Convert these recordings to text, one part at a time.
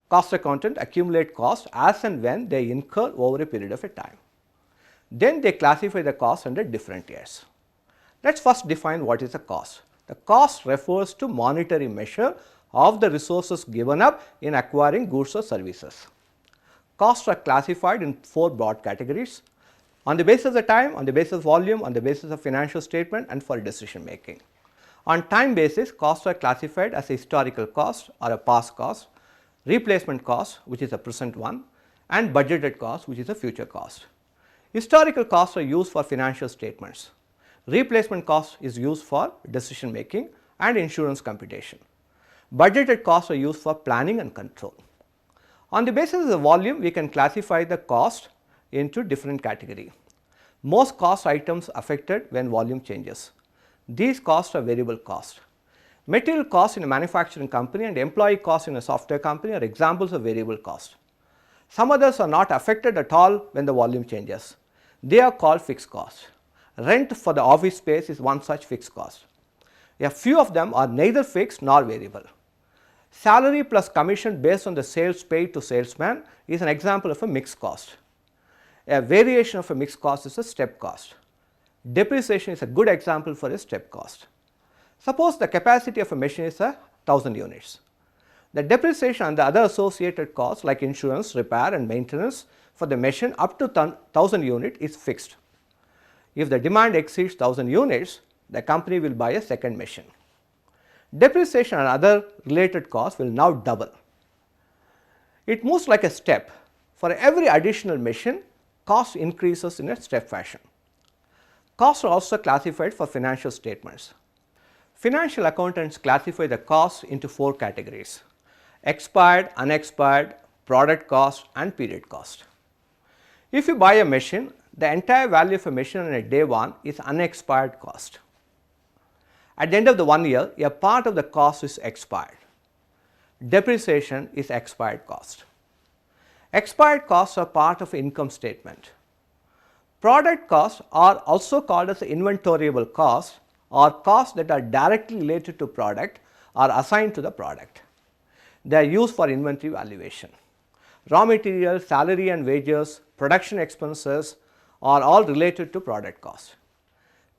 Cost accountant accumulate costs as and when they incur over a period of a time. Then they classify the costs under different years. Let us first define what is a cost. The cost refers to monetary measure of the resources given up in acquiring goods or services. Costs are classified in 4 broad categories: on the basis of time, on the basis of volume, on the basis of financial statement, and for decision making. On time basis, costs are classified as a historical cost or a past cost, replacement cost, which is a present one, and budgeted cost, which is a future cost. Historical costs are used for financial statements. Replacement cost is used for decision making and insurance computation. Budgeted costs are used for planning and control. On the basis of the volume, we can classify the cost into different categories. Most cost items affected when volume changes. These costs are variable costs. Material costs in a manufacturing company and employee costs in a software company are examples of variable costs. Some others are not affected at all when the volume changes. They are called fixed costs. Rent for the office space is one such fixed cost. A few of them are neither fixed nor variable. Salary plus commission based on the sales paid to salesman is an example of a mixed cost. A variation of a mixed cost is a step cost. Depreciation is a good example for a step cost. Suppose the capacity of a machine is 1000 units. The depreciation and the other associated costs like insurance, repair and maintenance for the machine up to 1000 units is fixed. If the demand exceeds 1000 units, the company will buy a second machine. Depreciation and other related costs will now double. It moves like a step. For every additional machine, cost increases in a step fashion. Costs are also classified for financial statements. Financial accountants classify the costs into 4 categories: expired, unexpired, product cost and period cost. If you buy a machine, the entire value of a machine on a day 1 is unexpired cost. At the end of the 1 year, a part of the cost is expired. Depreciation is expired cost. Expired costs are part of income statement. Product costs are also called as inventoriable costs or costs that are directly related to product or assigned to the product. They are used for inventory valuation. Raw material, salary and wages, production expenses are all related to product cost.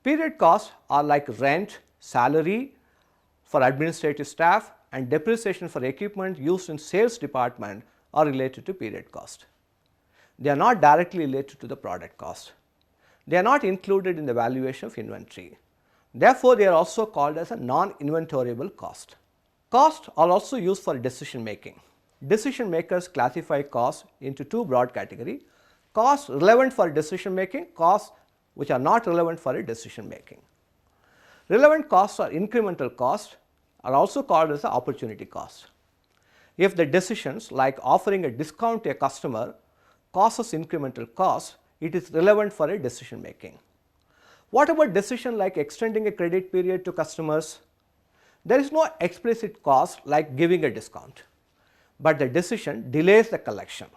Period costs are like rent, salary for administrative staff and depreciation for equipment used in sales department are related to period cost. They are not directly related to the product cost. They are not included in the valuation of inventory. Therefore, they are also called as a non-inventoriable cost. Costs are also used for decision making. Decision makers classify costs into 2 broad categories: costs relevant for decision making, costs which are not relevant for a decision making. Relevant costs or incremental costs are also called as the opportunity cost. If the decisions like offering a discount to a customer causes incremental cost, it is relevant for a decision making. What about decision like extending a credit period to customers? There is no explicit cost like giving a discount, but the decision delays the collection.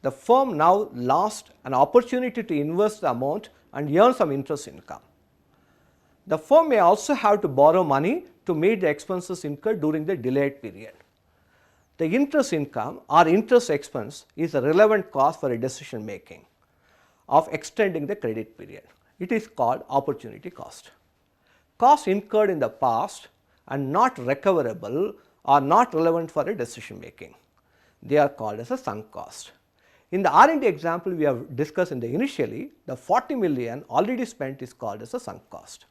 The firm now lost an opportunity to invest the amount and earn some interest income. The firm may also have to borrow money to meet the expenses incurred during the delayed period. The interest income or interest expense is a relevant cost for a decision making of extending the credit period. It is called opportunity cost. Costs incurred in the past and not recoverable are not relevant for a decision making. They are called as a sunk cost. In the R&D example we have discussed initially, the 40 million already spent is called as a sunk cost.